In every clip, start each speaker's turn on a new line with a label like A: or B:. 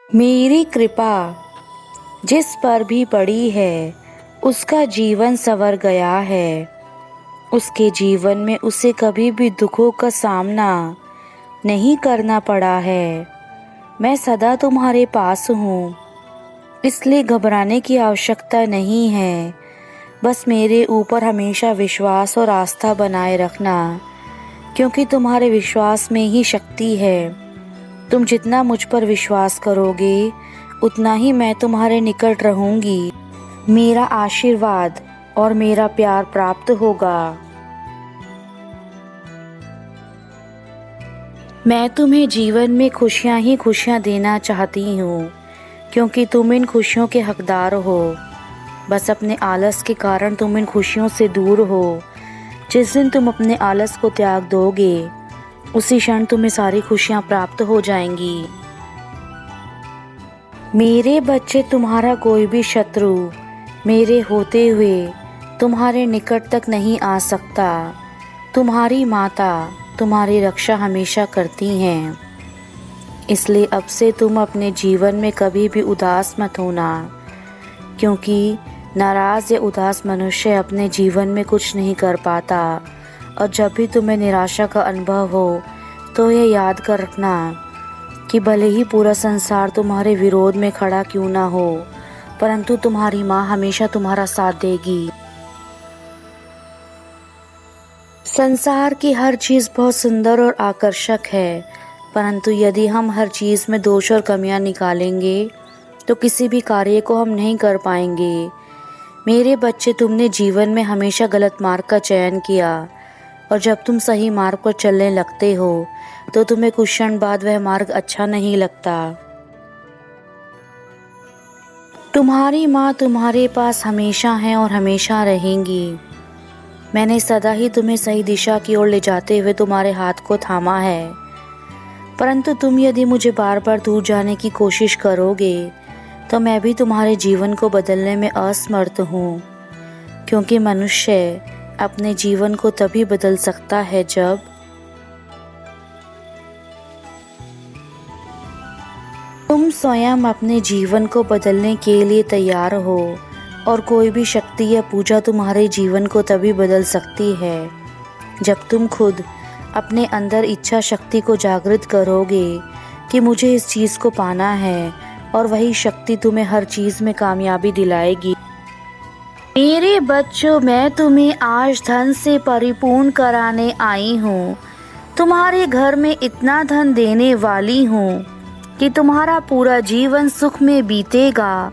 A: मेरी कृपा जिस पर भी पड़ी है उसका जीवन संवर गया है। उसके जीवन में उसे कभी भी दुखों का सामना नहीं करना पड़ा है। मैं सदा तुम्हारे पास हूँ, इसलिए घबराने की आवश्यकता नहीं है। बस मेरे ऊपर हमेशा विश्वास और आस्था बनाए रखना, क्योंकि तुम्हारे विश्वास में ही शक्ति है। तुम जितना मुझ पर विश्वास करोगे उतना ही मैं तुम्हारे निकट रहूंगी। मेरा आशीर्वाद और मेरा प्यार प्राप्त होगा। मैं तुम्हें जीवन में खुशियां ही खुशियां देना चाहती हूँ, क्योंकि तुम इन खुशियों के हकदार हो। बस अपने आलस के कारण तुम इन खुशियों से दूर हो। जिस दिन तुम अपने आलस को त्याग दोगे उसी क्षण तुम्हें सारी खुशियां प्राप्त हो जाएंगी। मेरे बच्चे, तुम्हारा कोई भी शत्रु मेरे होते हुए तुम्हारे निकट तक नहीं आ सकता। तुम्हारी माता तुम्हारी रक्षा हमेशा करती हैं, इसलिए अब से तुम अपने जीवन में कभी भी उदास मत होना, क्योंकि नाराज़ या उदास मनुष्य अपने जीवन में कुछ नहीं कर पाता। और जब भी तुम्हें निराशा का अनुभव हो तो यह याद कर रखना कि भले ही पूरा संसार तुम्हारे विरोध में खड़ा क्यों ना हो, परंतु तुम्हारी माँ हमेशा तुम्हारा साथ देगी। संसार की हर चीज़ बहुत सुंदर और आकर्षक है, परंतु यदि हम हर चीज़ में दोष और कमियां निकालेंगे तो किसी भी कार्य को हम नहीं कर पाएंगे। मेरे बच्चे, तुमने जीवन में हमेशा गलत मार्ग का चयन किया, और जब तुम सही मार्ग पर चलने लगते हो तो तुम्हें कुछ क्षण बाद वह मार्ग अच्छा नहीं लगता। तुम्हारी माँ तुम्हारे पास हमेशा है और हमेशा रहेंगी। मैंने सदा ही तुम्हें सही दिशा की ओर ले जाते हुए तुम्हारे हाथ को थामा है, परंतु तुम यदि मुझे बार बार दूर जाने की कोशिश करोगे तो मैं भी तुम्हारे जीवन को बदलने में असमर्थ हूँ, क्योंकि मनुष्य अपने जीवन को तभी बदल सकता है जब तुम स्वयं अपने जीवन को बदलने के लिए तैयार हो। और कोई भी शक्ति या पूजा तुम्हारे जीवन को तभी बदल सकती है जब तुम खुद अपने अंदर इच्छा शक्ति को जागृत करोगे कि मुझे इस चीज़ को पाना है, और वही शक्ति तुम्हें हर चीज़ में कामयाबी दिलाएगी। मेरे बच्चों, मैं तुम्हें आज धन से परिपूर्ण कराने आई हूँ। तुम्हारे घर में इतना धन देने वाली हूँ कि तुम्हारा पूरा जीवन सुख में बीतेगा।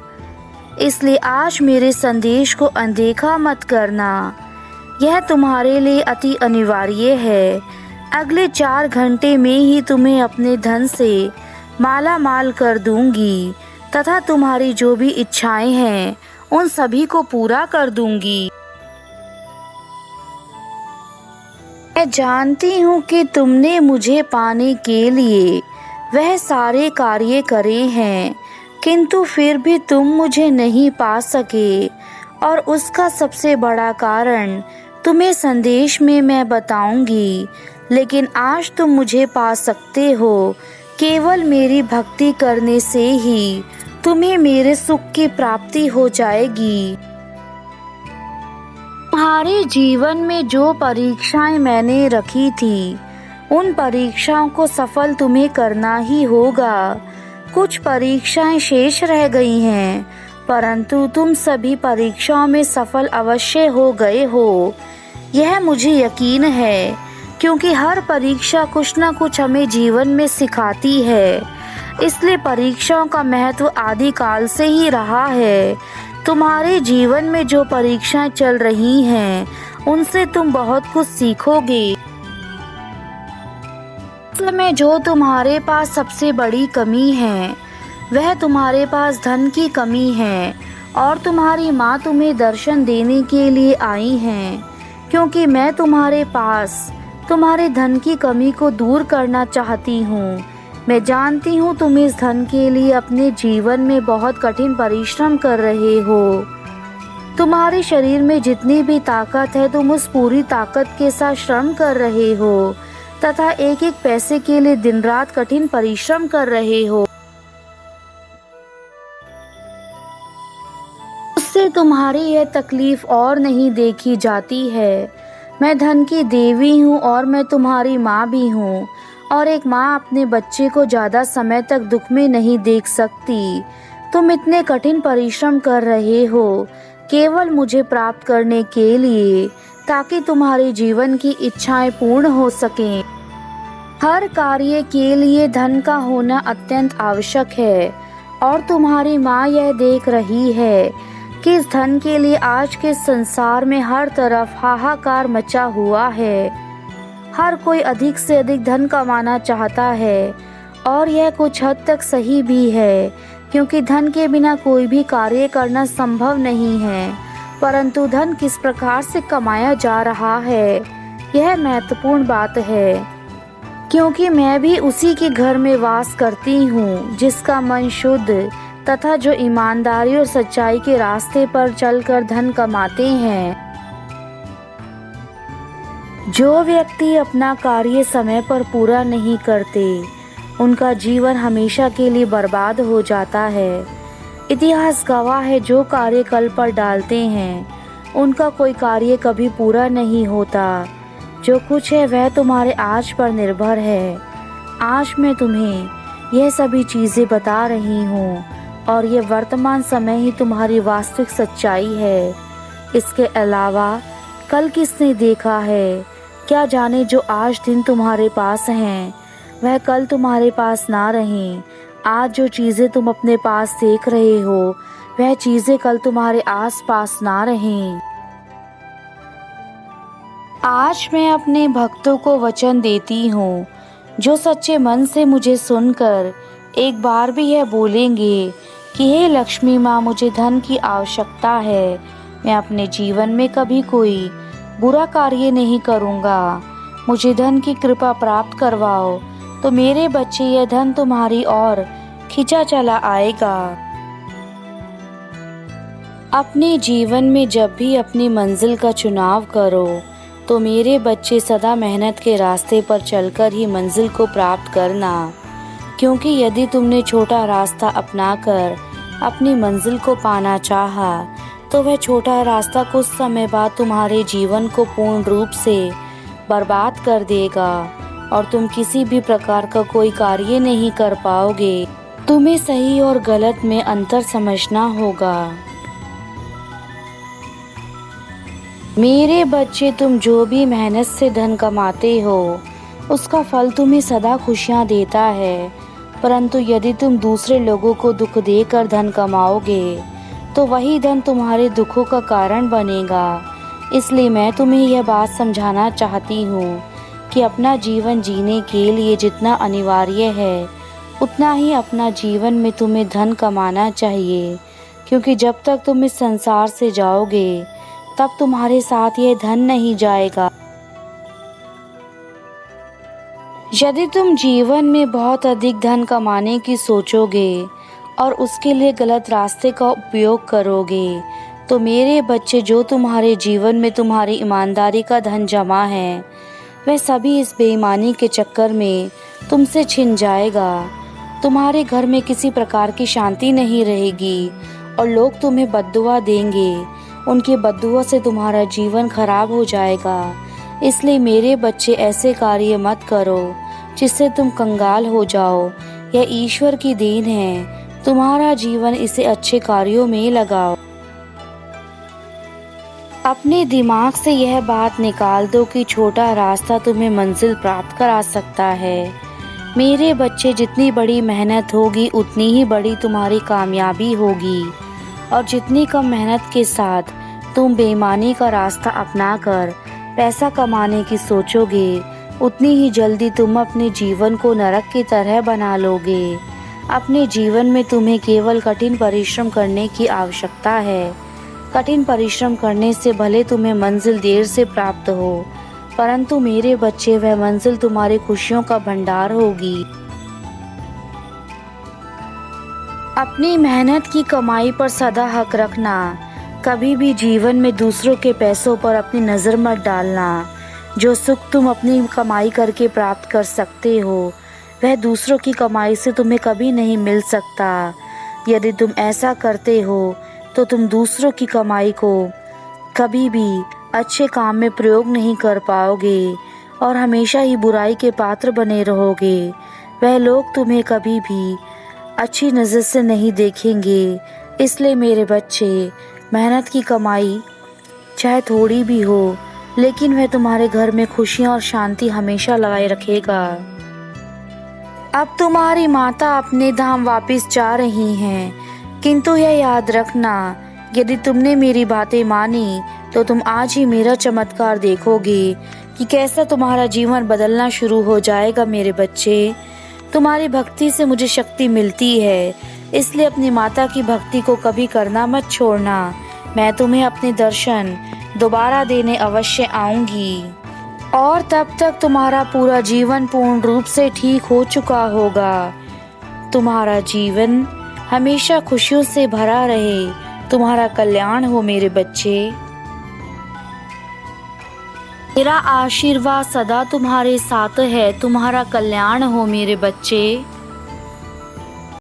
A: इसलिए आज मेरे संदेश को अनदेखा मत करना, यह तुम्हारे लिए अति अनिवार्य है। अगले 4 घंटे में ही तुम्हें अपने धन से माला माल कर दूंगी, तथा तुम्हारी जो भी इच्छाएं हैं उन सभी को पूरा कर दूंगी। मैं जानती हूँ कि तुमने मुझे पाने के लिए वह सारे कार्य करे हैं, किंतु फिर भी तुम मुझे नहीं पा सके, और उसका सबसे बड़ा कारण तुम्हें संदेश में मैं बताऊंगी। लेकिन आज तुम मुझे पा सकते हो। केवल मेरी भक्ति करने से ही तुम्हें मेरे सुख की प्राप्ति हो जाएगी। तुम्हारे जीवन में जो परीक्षाएं मैंने रखी थी उन परीक्षाओं को सफल तुम्हें करना ही होगा। कुछ परीक्षाएं शेष रह गई हैं, परंतु तुम सभी परीक्षाओं में सफल अवश्य हो गए हो, यह मुझे यकीन है, क्योंकि हर परीक्षा कुछ न कुछ हमें जीवन में सिखाती है। इसलिए परीक्षाओं का महत्व आदिकाल से ही रहा है। तुम्हारे जीवन में जो परीक्षाएं चल रही हैं उनसे तुम बहुत कुछ सीखोगे। में जो तुम्हारे पास सबसे बड़ी कमी है वह तुम्हारे पास धन की कमी है, और तुम्हारी माँ तुम्हें दर्शन देने के लिए आई हैं, क्योंकि मैं तुम्हारे पास तुम्हारे धन की कमी को दूर करना चाहती हूँ। मैं जानती हूँ तुम इस धन के लिए अपने जीवन में बहुत कठिन परिश्रम कर रहे हो। तुम्हारे शरीर में जितनी भी ताकत है तुम उस पूरी ताकत के साथ श्रम कर रहे हो, तथा एक एक पैसे के लिए दिन रात कठिन परिश्रम कर रहे हो। इसलिए तुम्हारी यह तकलीफ और नहीं देखी जाती है। मैं धन की देवी हूँ और मैं तुम्हारी माँ भी हूँ, और एक माँ अपने बच्चे को ज़्यादा समय तक दुख में नहीं देख सकती। तुम इतने कठिन परिश्रम कर रहे हो केवल मुझे प्राप्त करने के लिए, ताकि तुम्हारे जीवन की इच्छाएं पूर्ण हो सकें। हर कार्य के लिए धन का होना अत्यंत आवश्यक है, और तुम्हारी माँ यह देख रही है कि इस धन के लिए आज के संसार में हर तरफ हाहाकार मचा हुआ है। हर कोई अधिक से अधिक धन कमाना चाहता है, और यह कुछ हद तक सही भी है, क्योंकि धन के बिना कोई भी कार्य करना संभव नहीं है। परंतु धन किस प्रकार से कमाया जा रहा है, यह महत्वपूर्ण बात है, क्योंकि मैं भी उसी के घर में वास करती हूँ जिसका मन शुद्ध तथा जो ईमानदारी और सच्चाई के रास्ते पर चलकर धन कमाते हैं। जो व्यक्ति अपना कार्य समय पर पूरा नहीं करते, उनका जीवन हमेशा के लिए बर्बाद हो जाता है। इतिहास गवाह है, जो कार्य कल पर डालते हैं उनका कोई कार्य कभी पूरा नहीं होता। जो कुछ है वह तुम्हारे आज पर निर्भर है। आज मैं तुम्हें यह सभी चीज़ें बता रही हूँ, और ये वर्तमान समय ही तुम्हारी वास्तविक सच्चाई है। इसके अलावा कल किसने देखा है? क्या जाने जो आज दिन तुम्हारे पास हैं वह कल तुम्हारे पास ना रहें। आज जो चीज़ें तुम अपने पास देख रहे हो वह चीज़ें कल तुम्हारे आस पास ना रहें। आज मैं अपने भक्तों को वचन देती हूँ, जो सच्चे मन से मुझे सुनकर एक बार भी यह बोलेंगे कि हे लक्ष्मी माँ, मुझे धन की आवश्यकता है, मैं अपने जीवन में कभी कोई बुरा कार्य नहीं करूँगा, मुझे धन की कृपा प्राप्त करवाओ, तो मेरे बच्चे यह धन तुम्हारी ओर खींचा चला आएगा। अपने जीवन में जब भी अपनी मंजिल का चुनाव करो, तो मेरे बच्चे सदा मेहनत के रास्ते पर चलकर ही मंजिल को प्राप्त करना, क्योंकि यदि तुमने छोटा रास्ता अपनाकर अपनी मंजिल को पाना चाहा, तो वह छोटा रास्ता कुछ समय बाद तुम्हारे जीवन को पूर्ण रूप से बर्बाद कर देगा, और तुम किसी भी प्रकार का कोई कार्य नहीं कर पाओगे। तुम्हें सही और गलत में अंतर समझना होगा। मेरे बच्चे, तुम जो भी मेहनत से धन कमाते हो उसका फल तुम्हें सदा खुशियाँ देता है, परंतु यदि तुम दूसरे लोगों को दुख देकर धन कमाओगे तो वही धन तुम्हारे दुखों का कारण बनेगा। इसलिए मैं तुम्हें यह बात समझाना चाहती हूँ कि अपना जीवन जीने के लिए जितना अनिवार्य है उतना ही अपना जीवन में तुम्हें धन कमाना चाहिए, क्योंकि जब तक तुम इस संसार से जाओगे तब तुम्हारे साथ यह धन नहीं जाएगा। यदि तुम जीवन में बहुत अधिक धन कमाने की सोचोगे और उसके लिए गलत रास्ते का उपयोग करोगे, तो मेरे बच्चे, जो तुम्हारे जीवन में तुम्हारी ईमानदारी का धन जमा है वह सभी इस बेईमानी के चक्कर में तुमसे छिन जाएगा। तुम्हारे घर में किसी प्रकार की शांति नहीं रहेगी और लोग तुम्हें बद्दुआ देंगे। उनकी बद्दुआ से तुम्हारा जीवन खराब हो जाएगा। इसलिए मेरे बच्चे, ऐसे कार्य मत करो जिससे तुम कंगाल हो जाओ। यह ईश्वर की देन है, तुम्हारा जीवन इसे अच्छे कार्यों में लगाओ। अपने दिमाग से यह बात निकाल दो कि छोटा रास्ता तुम्हें मंजिल प्राप्त करा सकता है। मेरे बच्चे, जितनी बड़ी मेहनत होगी उतनी ही बड़ी तुम्हारी कामयाबी होगी, और जितनी कम मेहनत के साथ तुम बेईमानी का रास्ता अपनाकर पैसा कमाने की सोचोगे, उतनी ही जल्दी तुम अपने जीवन को नरक की तरह बना लोगे। अपने जीवन में तुम्हें केवल कठिन परिश्रम करने की आवश्यकता है। कठिन परिश्रम करने से भले तुम्हें मंजिल देर से प्राप्त हो, परंतु मेरे बच्चे, वह मंजिल तुम्हारी खुशियों का भंडार होगी। अपनी मेहनत की कमाई पर सदा हक रखना। कभी भी जीवन में दूसरों के पैसों पर अपनी नज़र मत डालना। जो सुख तुम अपनी कमाई करके प्राप्त कर सकते हो वह दूसरों की कमाई से तुम्हें कभी नहीं मिल सकता। यदि तुम ऐसा करते हो तो तुम दूसरों की कमाई को कभी भी अच्छे काम में प्रयोग नहीं कर पाओगे और हमेशा ही बुराई के पात्र बने रहोगे। वह लोग तुम्हें कभी भी अच्छी नज़र से नहीं देखेंगे। इसलिए मेरे बच्चे, मेहनत की कमाई चाहे थोड़ी भी हो, लेकिन वह तुम्हारे घर में खुशियाँ और शांति हमेशा लगाए रखेगा। अब तुम्हारी माता अपने धाम वापस जा रही हैं, किंतु यह याद रखना, यदि तुमने मेरी बातें मानी तो तुम आज ही मेरा चमत्कार देखोगे कि कैसा तुम्हारा जीवन बदलना शुरू हो जाएगा। मेरे बच्चे, तुम्हारी भक्ति से मुझे शक्ति मिलती है, इसलिए अपनी माता की भक्ति को कभी करना मत छोड़ना। मैं तुम्हें अपने दर्शन दोबारा देने अवश्य आऊंगी और तब तक तुम्हारा पूरा जीवन पूर्ण रूप से ठीक हो चुका होगा। तुम्हारा जीवन हमेशा खुशियों से भरा रहे। तुम्हारा कल्याण हो मेरे बच्चे। मेरा आशीर्वाद सदा तुम्हारे साथ है। तुम्हारा कल्याण हो मेरे बच्चे।